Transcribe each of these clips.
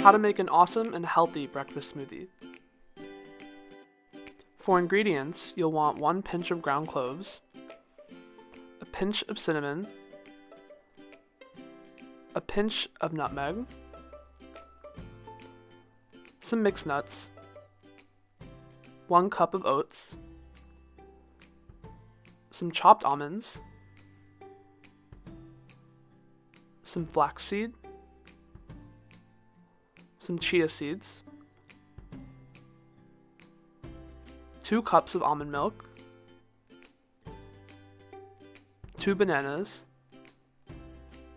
How to make an awesome and healthy breakfast smoothie. For ingredients, you'll want 1 pinch of ground cloves, a pinch of cinnamon, a pinch of nutmeg, some mixed nuts, 1 cup of oats, some chopped almonds, some flaxseed, some chia seeds, 2 cups of almond milk, 2 bananas,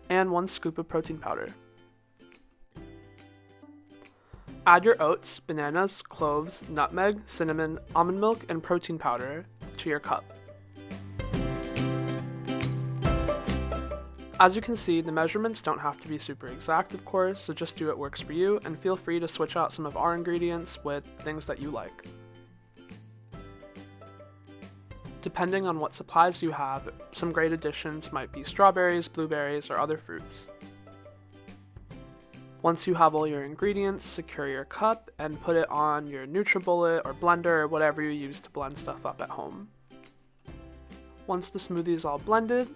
and 1 scoop of protein powder. Add your oats, bananas, cloves, nutmeg, cinnamon, almond milk, and protein powder to your cup. As you can see, the measurements don't have to be super exact, of course, so just do what works for you, and feel free to switch out some of our ingredients with things that you like. Depending on what supplies you have, some great additions might be strawberries, blueberries, or other fruits. Once you have all your ingredients, secure your cup and put it on your NutriBullet or blender or whatever you use to blend stuff up at home. Once the smoothie is all blended,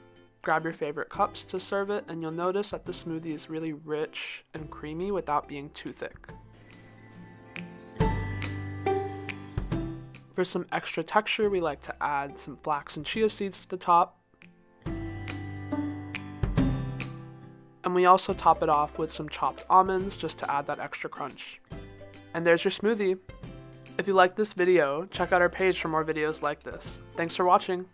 grab your favorite cups to serve it, and you'll notice that the smoothie is really rich and creamy without being too thick. For some extra texture, we like to add some flax and chia seeds to the top. And we also top it off with some chopped almonds just to add that extra crunch. And there's your smoothie. If you liked this video, check out our page for more videos like this. Thanks for watching.